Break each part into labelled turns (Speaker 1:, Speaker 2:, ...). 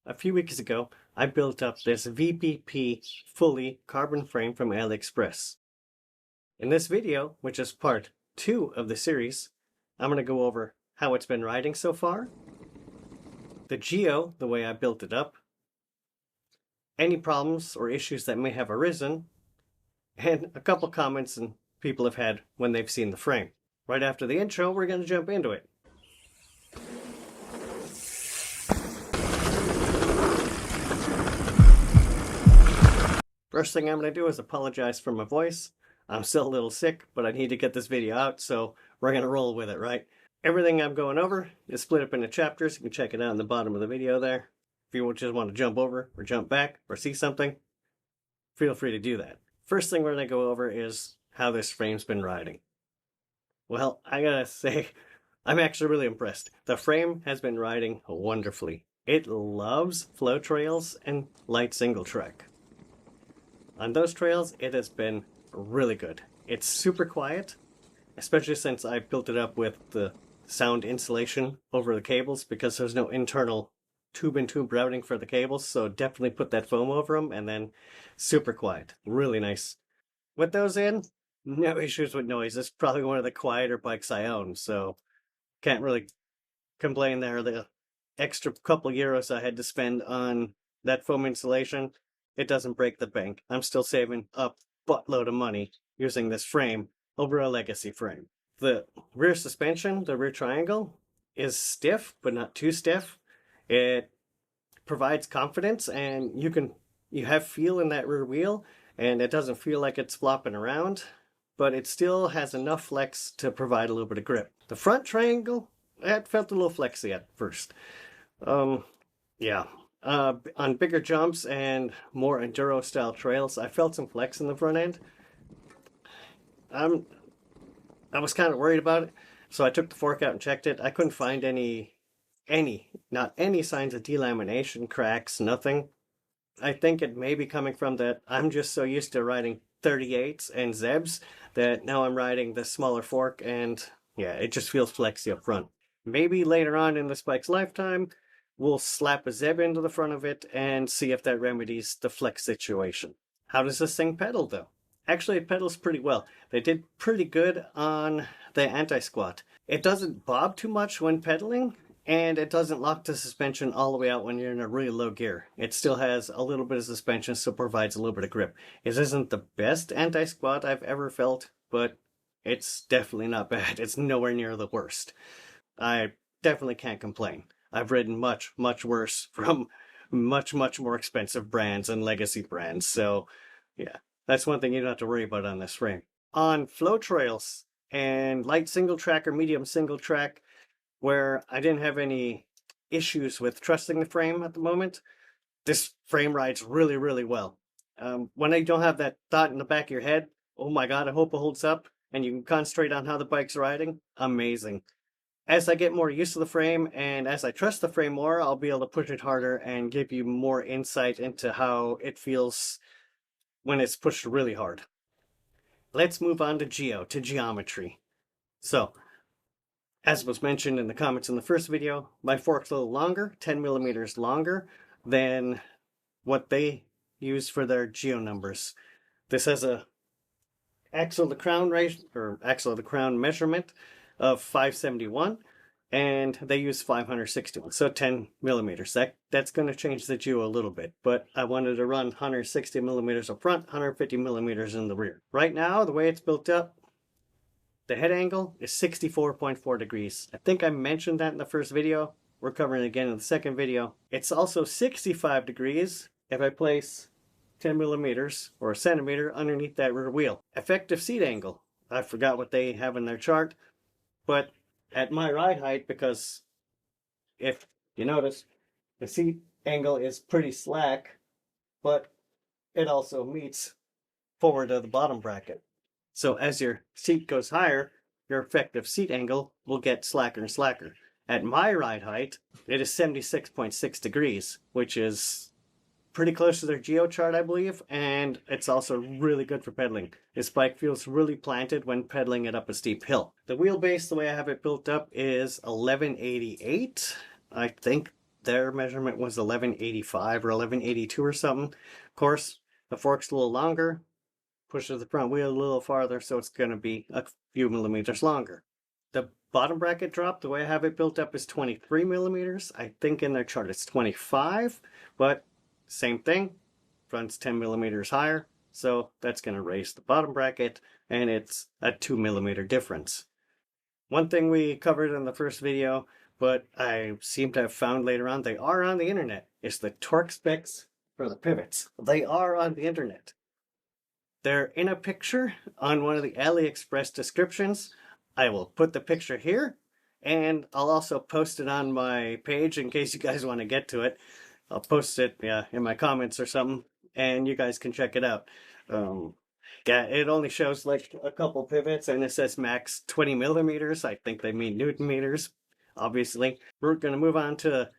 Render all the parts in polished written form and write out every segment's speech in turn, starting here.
Speaker 1: A few weeks ago, I built up this VPP fully carbon frame from AliExpress. In this video, which is part 2 of the series, I'm going to go over how it's been riding so far, the geo, the way I built it up, any problems or issues that may have arisen, and a couple comments and people have had when they've seen the frame. Right after the intro, we're going to jump into it. First thing I'm going to do is apologize for my voice. I'm still a little sick, but I need to get this video out, so we're going to roll with it, right? Everything I'm going over is split up into chapters. You can check it out in the bottom of the video there. If you just want to jump over or jump back or see something, feel free to do that. First thing we're going to go over is how this frame's been riding. Well, I gotta say, I'm actually really impressed. The frame has been riding wonderfully. It loves flow trails and light single track. On those trails, it has been really good. It's super quiet, especially since I built it up with the sound insulation over the cables because there's no internal tube-in-tube routing for the cables, so definitely put that foam over them, and then super quiet. Really nice. With those in, no issues with noise. It's probably one of the quieter bikes I own, so can't really complain there. The extra couple euros I had to spend on that foam insulation, it doesn't break the bank. I'm still saving a buttload of money using this frame over a legacy frame. The rear suspension, the rear triangle, is stiff, but not too stiff. It provides confidence, and you have feel in that rear wheel, and it doesn't feel like it's flopping around, but it still has enough flex to provide a little bit of grip. The front triangle, that felt a little flexy at first. On bigger jumps and more enduro style trails, I felt some flex in the front end. I was kind of worried about it, so I took the fork out and checked it. I couldn't find not any signs of delamination, cracks, nothing. I think it may be coming from that I'm just so used to riding 38s and Zebs that now I'm riding the smaller fork, and yeah, it just feels flexy up front. Maybe later on in this bike's lifetime, we'll slap a Zeb into the front of it and see if that remedies the flex situation. How does this thing pedal though? Actually, it pedals pretty well. They did pretty good on the anti-squat. It doesn't bob too much when pedaling, and it doesn't lock the suspension all the way out when you're in a really low gear. It still has a little bit of suspension, so it provides a little bit of grip. It isn't the best anti-squat I've ever felt, but it's definitely not bad. It's nowhere near the worst. I definitely can't complain. I've ridden much, much worse from much, much more expensive brands and legacy brands. So yeah, that's one thing you don't have to worry about on this frame. On flow trails and light single track or medium single track, where I didn't have any issues with trusting the frame at the moment, this frame rides really, really well. When I don't have that thought in the back of your head, oh my God, I hope it holds up, and you can concentrate on how the bike's riding, amazing. As I get more used to the frame and as I trust the frame more, I'll be able to push it harder and give you more insight into how it feels when it's pushed really hard. Let's move on to geometry. So, as was mentioned in the comments in the first video, my fork's a little longer, 10 millimeters longer than what they use for their geo numbers. This has a axle to crown measurement of 571, and they use 561, so 10 millimeters. That's going to change the geo a little bit, but I wanted to run 160 millimeters up front, 150 millimeters in the rear. Right now, the way it's built up, the head angle is 64.4 degrees. I think I mentioned that in the first video. We're covering it again in the second video. It's also 65 degrees if I place 10 millimeters or a centimeter underneath that rear wheel. Effective seat angle, I forgot what they have in their chart, but at my ride height, because if you notice, the seat angle is pretty slack, but it also meets forward of the bottom bracket. So as your seat goes higher, your effective seat angle will get slacker and slacker. At my ride height, it is 76.6 degrees, which is pretty close to their geo chart, I believe, and it's also really good for pedaling. This bike feels really planted when pedaling it up a steep hill. The wheelbase, the way I have it built up, is 1188. I think their measurement was 1185 or 1182 or something. Of course, the fork's a little longer, pushes the front wheel a little farther, so it's going to be a few millimeters longer. The bottom bracket drop, the way I have it built up, is 23 millimeters. I think in their chart it's 25, but same thing. Front's 10 millimeters higher, so that's going to raise the bottom bracket, and it's a 2 millimeter difference. One thing we covered in the first video, but I seem to have found later on, they are on the internet, is the torque specs for the pivots. They are on the internet. They're in a picture on one of the AliExpress descriptions. I will put the picture here, and I'll also post it on my page in case you guys want to get to it. I'll post it in my comments or something, and you guys can check it out. Yeah, it only shows like a couple pivots, and it says max 20 millimeters. I think they mean Newton meters, obviously. We're going to move on to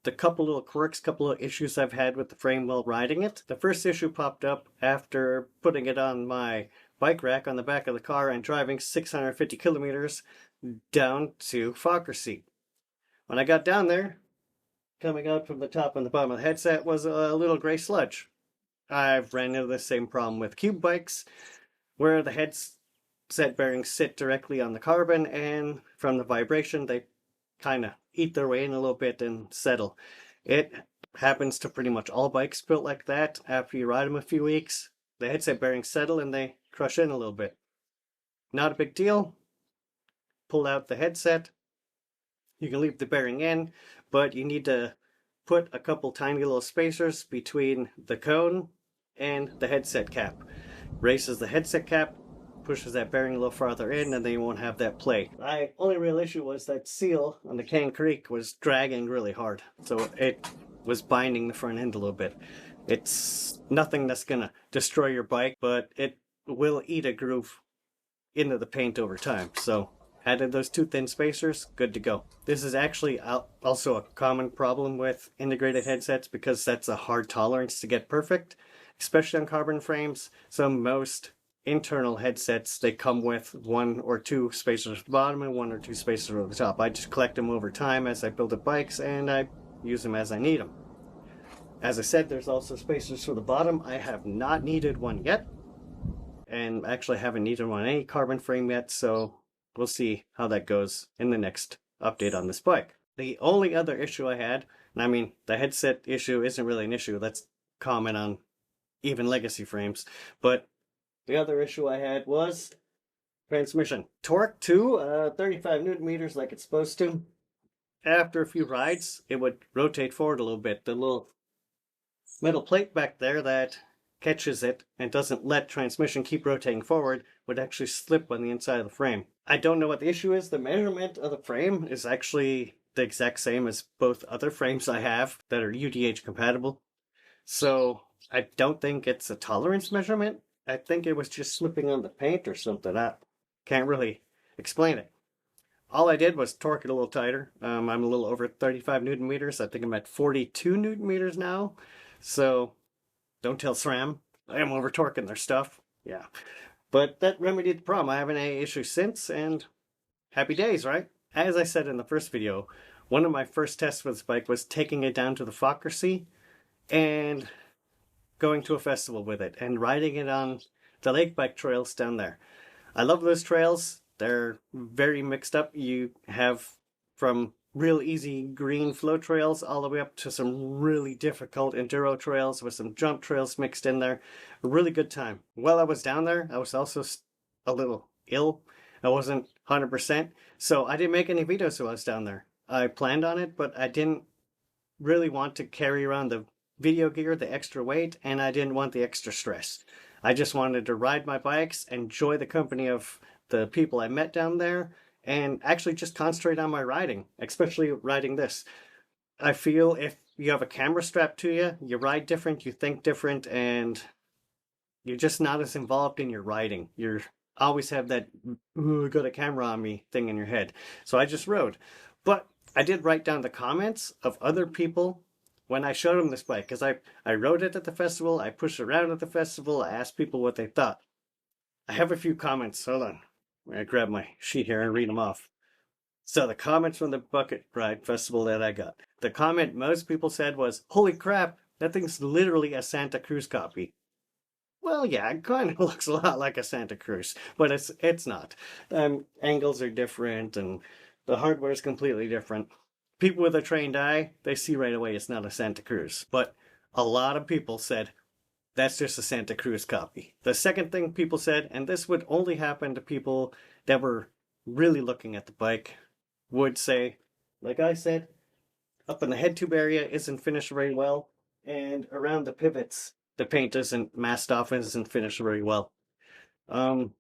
Speaker 1: the couple little quirks, couple of issues I've had with the frame while riding it. The first issue popped up after putting it on my bike rack on the back of the car and driving 650 kilometers down to Fokker seat. When I got down there, coming out from the top and the bottom of the headset was a little gray sludge. I've ran into the same problem with cube bikes, where the headset bearings sit directly on the carbon, and from the vibration they kind of eat their way in a little bit and settle. It happens to pretty much all bikes built like that. After you ride them a few weeks, the headset bearings settle and they crush in a little bit. Not a big deal. Pull out the headset. You can leave the bearing in, but you need to put a couple tiny little spacers between the cone and the headset cap. Raises the headset cap, pushes that bearing a little farther in, and then you won't have that play. My only real issue was that seal on the Cane Creek was dragging really hard, so it was binding the front end a little bit. It's nothing that's gonna destroy your bike, but it will eat a groove into the paint over time. So added those two thin spacers, good to go. This is actually also a common problem with integrated headsets because that's a hard tolerance to get perfect, especially on carbon frames. So most internal headsets, they come with 1 or 2 spacers at the bottom and 1 or 2 spacers at the top. I just collect them over time as I build the bikes, and I use them as I need them. As I said, there's also spacers for the bottom. I have not needed one yet, and actually haven't needed one on any carbon frame yet, so we'll see how that goes in the next update on this bike. The only other issue I had, and I mean, the headset issue isn't really an issue, that's common on even legacy frames, but the other issue I had was transmission. Torque to 35 Newton meters like it's supposed to. After a few rides, it would rotate forward a little bit. The little metal plate back there that catches it and doesn't let transmission keep rotating forward would actually slip on the inside of the frame. I don't know what the issue is. The measurement of the frame is actually the exact same as both other frames I have that are UDH compatible. So I don't think it's a tolerance measurement. I think it was just slipping on the paint or something. I can't really explain it. All I did was torque it a little tighter. I'm a little over 35 Newton meters. I think I'm at 42 Newton meters now. So don't tell SRAM. I am over torquing their stuff. Yeah. But that remedied the problem. I haven't had any issues since, and happy days, right? As I said in the first video, one of my first tests with this bike was taking it down to the Fokker Sea and going to a festival with it and riding it on the lake bike trails down there. I love those trails. They're very mixed up. You have from real easy green flow trails all the way up to some really difficult enduro trails with some jump trails mixed in there. A really good time. While I was down there, I was also a little ill. I wasn't 100%, so I didn't make any videos while I was down there. I planned on it, but I didn't really want to carry around the video gear, the extra weight, and I didn't want the extra stress. I just wanted to ride my bikes, enjoy the company of the people I met down there, and actually just concentrate on my riding, especially riding this. I feel if you have a camera strapped to you, you ride different, you think different, and you're just not as involved in your riding. You're always have that, ooh, got a camera on me thing in your head. So I just rode. But I did write down the comments of other people when I showed them this bike, because I rode it at the festival, I pushed it around at the festival, I asked people what they thought. I have a few comments. Hold on. I'm going to grab my sheet here and read them off. So the comments from the Bucket Ride Festival that I got. the comment most people said was, "Holy crap, that thing's literally a Santa Cruz copy." Well, yeah, it kind of looks a lot like a Santa Cruz, but it's not. Angles are different, and the hardware is completely different. People with a trained eye, they see right away it's not a Santa Cruz. But a lot of people said that's just a Santa Cruz copy. The second thing people said, and this would only happen to people that were really looking at the bike, would say, like I said, up in the head tube area isn't finished very well, and around the pivots, the paint isn't masked off and isn't finished very well. Um,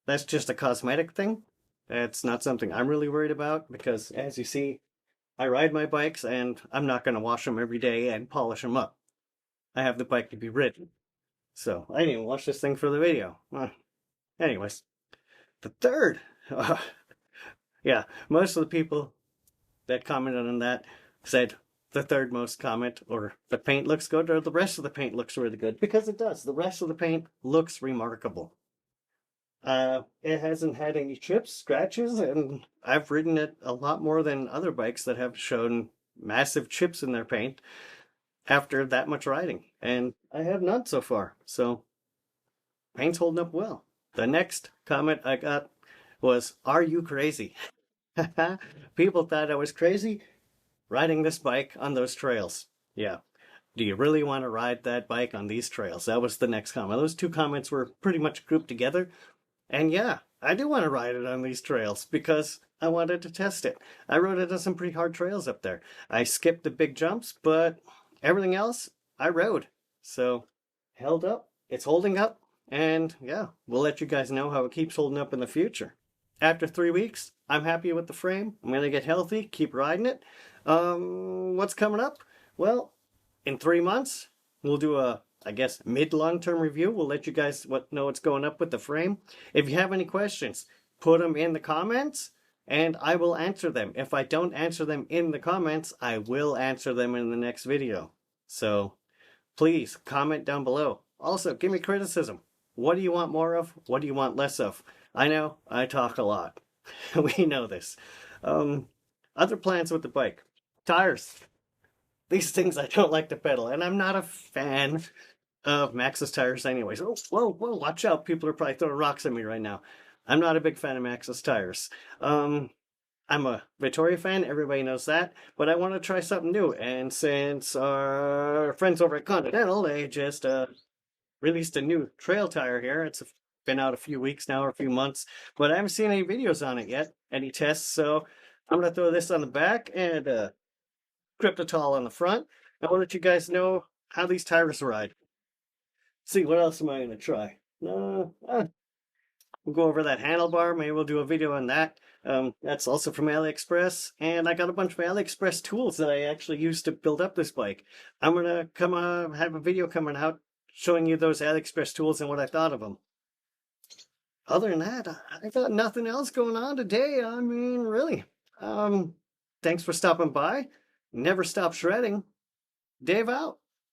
Speaker 1: that's just a cosmetic thing. It's not something I'm really worried about because, as you see, I ride my bikes and I'm not going to wash them every day and polish them up. I have the bike to be ridden. So I didn't even watch this thing for the video. Anyways, the third. Yeah, most of the people that commented on that said the third most comment, or the paint looks good, or the rest of the paint looks really good, because it does. The rest of the paint looks remarkable. It hasn't had any chips, scratches, and I've ridden it a lot more than other bikes that have shown massive chips in their paint after that much riding, and I have none so far. So paint's holding up well. The next comment I got was, "Are you crazy?" People thought I was crazy riding this bike on those trails. Yeah. Do you really want to ride that bike on these trails? That was the next comment. Those two comments were pretty much grouped together. And yeah, I do want to ride it on these trails because I wanted to test it. I rode it on some pretty hard trails up there. I skipped the big jumps, but everything else I rode. So held up. It's holding up. And yeah, we'll let you guys know how it keeps holding up in the future. After 3 weeks, I'm happy with the frame. I'm going to get healthy, keep riding it. What's coming up? Well, in 3 months, we'll do a, I guess, mid-long-term review. We'll let you guys know what's going up with the frame. If you have any questions, put them in the comments, and I will answer them. If I don't answer them in the comments, I will answer them in the next video. So, please, comment down below. Also, give me criticism. What do you want more of? What do you want less of? I know, I talk a lot. We know this. Other plans with the bike. Tires. These things I don't like to pedal, and I'm not a fan of Maxxis tires anyways. Oh, whoa, watch out. People are probably throwing rocks at me right now. I'm not a big fan of Maxxis tires. I'm a Vittoria fan, everybody knows that, but I want to try something new, and since our friends over at Continental, they just released a new trail tire here. It's been out a few weeks now, or a few months, but I haven't seen any videos on it yet, any tests, so I'm going to throw this on the back and Cryptotol on the front. I will let you guys know how these tires ride. See, what else am I going to try? We'll go over that handlebar. Maybe we'll do a video on that. That's also from AliExpress. And I got a bunch of AliExpress tools that I actually used to build up this bike. I'm going to have a video coming out showing you those AliExpress tools and what I thought of them. Other than that, I got nothing else going on today. I mean, really. Thanks for stopping by. Never stop shredding. Dave out.